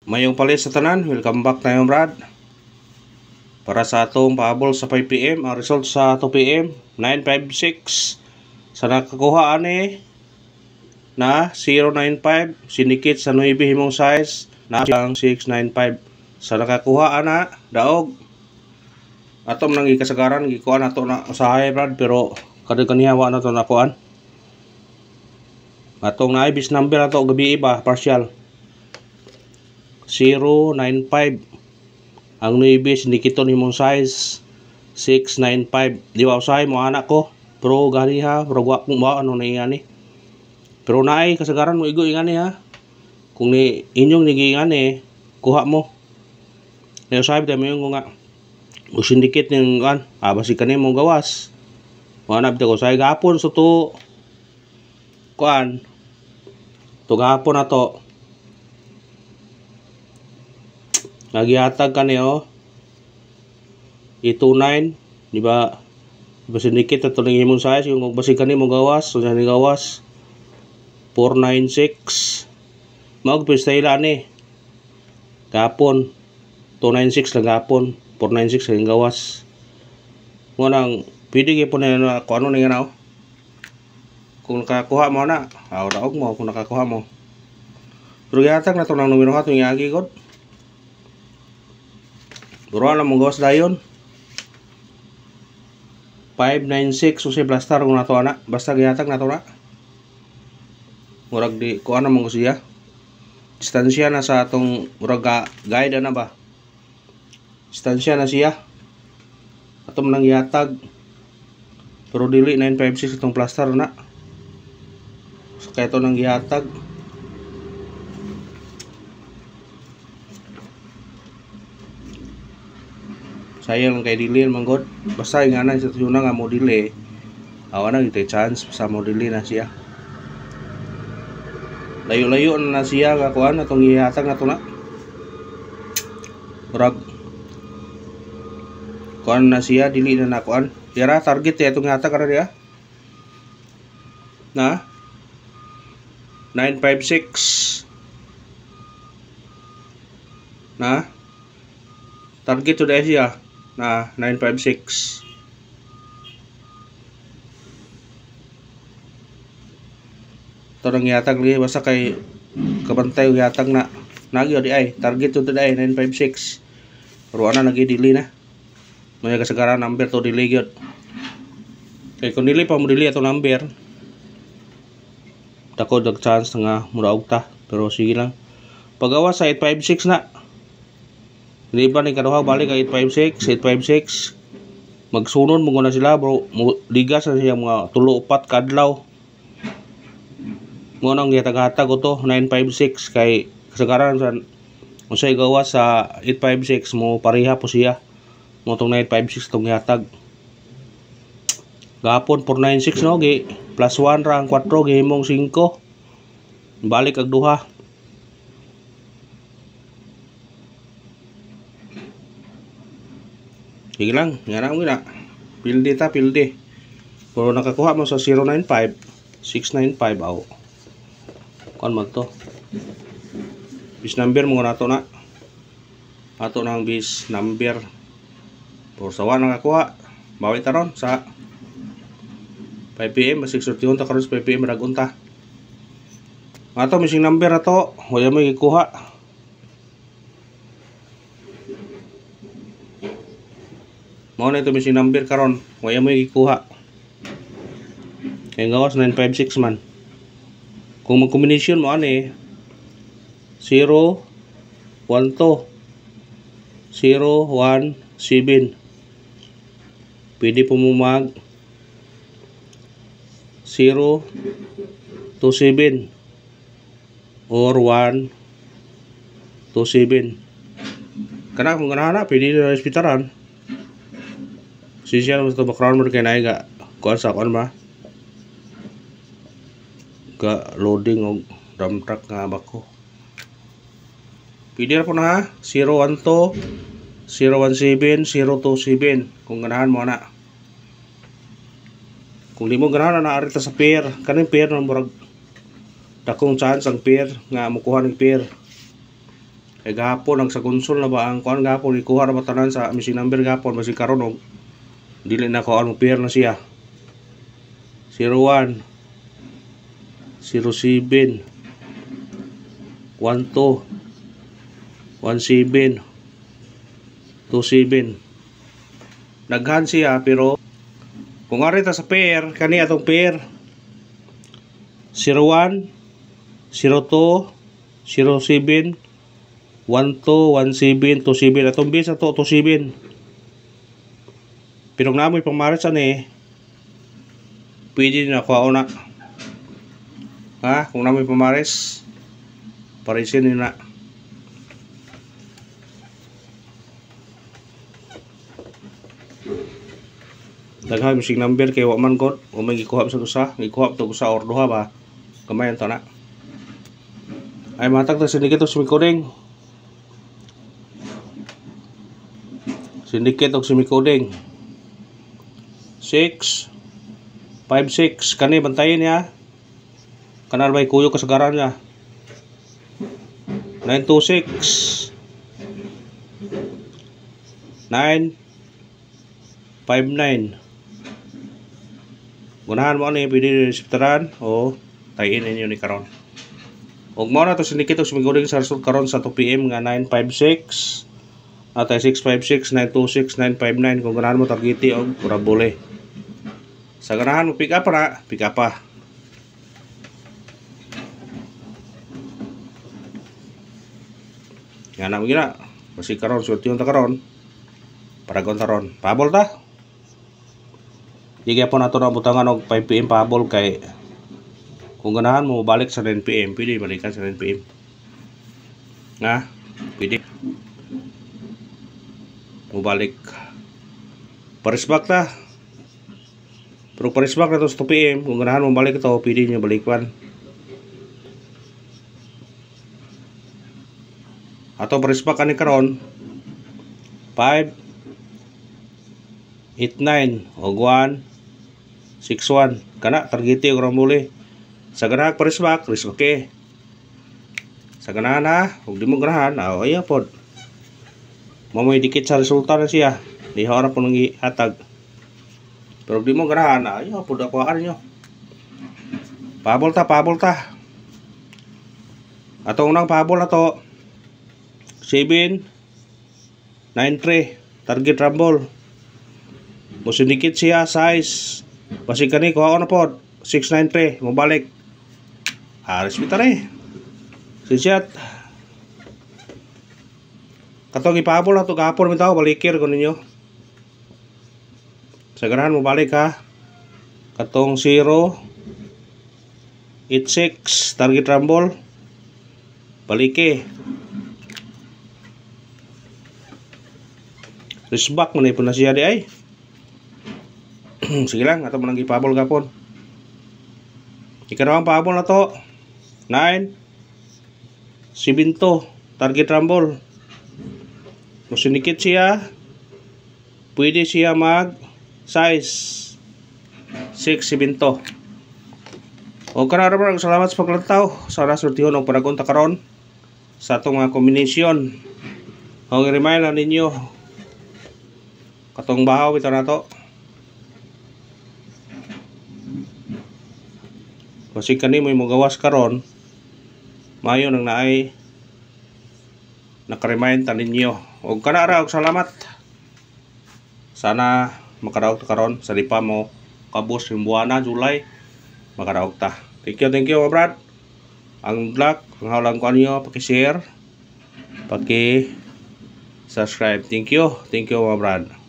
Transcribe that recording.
Mayong palit sa tanan, welcome back tayo Brad. Para sa atong pahabol sa 5 PM, ang result sa 2 PM 956. Sa nakakuha ani na 095, sinikit sa 9 himong size na ang 695. Sa nakakuha ana daog atom nang ikasagaran gikuan ato na usahay Brad, pero kada kaniya wa na to nakuan. Atong naibis number ato gabi iba partial 095. Ang 9 sinikiton himong size 695. Di ba usahay mo anak ko, pero gani ha, pero wa kung ba ano na ingani. Pero naay kasagaran mo igo ingani ha. Kung ni inyong nigi ingani, kuha mo. Na usahay ta mo yung nga usindikit ning kan, basi kani mong gawas. Mo na bitaw usahay gapon so to kuan. To gapon ato. Nagihatag ka niyo I29, di ba? Sindikit ato ng himong size, yung magbasi ka ni mo gawas, so ni gawas 496. Magpista ila ni gapon 296 lang gapon, 496 lang gawas. Mo nang pwede gyud po na kung ano na oh. Kung nakakuha mo na, daog mo kung nakakuha mo. Pero gihatag na to ng numero ha tuwing agi god. Buruan lang mong gawas dayon 596 usay blaster kung nato ana. Basta gihatag nato na murag di kuan na mong siya distansya na sa atong murag guide na ba, distansya na siya atom nang gihatag, pero dili 956 itong plaster na so kaya ito nang gihatag. Sayang kay dili man god. Basta nga na sa tuna nga mo dili. Awa na gitay chance sa mo dili na siya. Layo-layo na siya nga kuan atong gihatag nato na. Murag kuan na siya dili na nakuan. Dira target ya itong gihatag ara dia. Na 956. Na target to dahil siya na 956. Ito nang yatag li basta kay kabantay yung yatag na nagyo di ay target to today 956. Pero ana nagidili na may kasagaran number to dili gyud kay kung dili pa mo dili ato number dako dag chance nga muraog ta, pero sige lang pagawa sa 856 na. Di ba ni kaduha balik ka 856 magsunod mo na sila bro, ligas na siya mga 3-4 kadlaw mo nang gihatag-hatag ko to 956 kay kasagaran sa usay gawas sa 856 mo pareha po siya mo tong 956 tong gihatag gapon 496 no gi plus 1 ra ang 4 gihimong 5 balik ag duha. Sige lang, nga na mo na. Pilde ta, pilde. Pero nakakuha mo sa 095, 695 aw. Kuan mo to. Bis number mo na to na. Ato nang bis number. Pero sawa nakakuha. Bawi ta ron sa 5 PM, 6:31 ta karon sa 5 PM ragunta. Ato missing number ato, wala mo gikuha. Mao na ito missing number karon, wala mo ikuha. Kaya gawas 956 man. Kung mag-combination mo ani 0 1 2 0 1 7. Pwede po mo mag 0 2 7 or 1 2 7. Kana kung ganahan pwede na respetaran. Sisiya mo ito background mo kaya naiga kuan sa kuan ba ga loading og dump truck nga bako pwede na po na ha 012 017 027 kung ganahan mo na. Kung di mo ganahan na arita sa pair kaning pair na murag dakong chance ang pair nga mukuha ng pair Kay gahapon ang sa console na ba ang kuan gahapon ikuha ra ba tanan sa missing number gahapon basi karon og dili na ko mo pair na siya. 01 07 12 17 27. Daghan siya pero kung ari ta sa pair kani atong pair 01 02 07 12 17 27 atong base ato 27. Pero namoy pamaris ani pwede na kuha na. Ha, kung namoy pamaris parisin ni na. Daghan missing number kay wa man god o may gikuha sa usa, gikuha to usa or duha ba. Kamay to na. Ay matag ta syndicate og sumicoding. Syndicate og sumicoding. 6 5 6 kani bantayin niya. Kanal bay kuyo kasagaran niya. 926 9 59. Gunahan mo ni pwede reseptaran o tayin ninyo ni karon. Ug mo na to syndicate og sumicoding sa result karon sa 2 PM nga 956 atay 656 926 959 kung ganahan mo targeti og parabole. Sa ganahan mo pick up na, pick up pa. Nga na mo gina. Kasi karon suwerte yung ta karon. Paragon taron. Pabol ta. Di po nato na butangan og 5 PM pabol kay kung ganahan mo balik sa 9 PM, pwede balikan sa 9 PM. Nga, pwede. Mubalik. Parisbak ta. Pero parisbak na to sa 2 PM, kung ganahan mo balik ito, pwede nyo balikwan. Ato parisbak ani karon 5 8 9 og 1 6 1 kana targeti og ramuli. Sa ganahan parisbak, risbake. Sa ganahan ha, ug di mo ganahan, ayaw pod. Mamoy dikit sa resulta na siya. Di harap po nang ihatag. Pero di mo ganahan, ayaw pod ako nyo. Pabol ta, pabol ta. Atong unang pabol na to 7 9 3 target rumble. Musindikit siya size. Basi kani kuha na pod 693 mo balik. Respetar Sisiyat. Katong ipabol na to gapon mi tao balikir ko ninyo. Sa ganahan mo balik ha. Katong 0 86 target rumble. Balike. Risbak man po na siya di ay. Sige lang, ato mo nang ipabol gapon. Ikanawang pabol na to 9 7 to target rumble. Musinikit siya. Pwede siya mag size 6 7 to. O kanara salamat sa paglantaw. Sana surtihon og paragon ta karon sa atong mga kombinasyon. Ang remind na ninyo katong bahaw ito na to. Kasi kani mo gawas karon mayo nang naay nakaremind ta ninyo. Og kanara og salamat. Sana makaraog ta karon sa lipa mo kabus yung buwana July makaraog ta. Thank you mga brad. Ang vlog ang hawlang ko niyo paki-share, paki-subscribe. Thank you mga brad.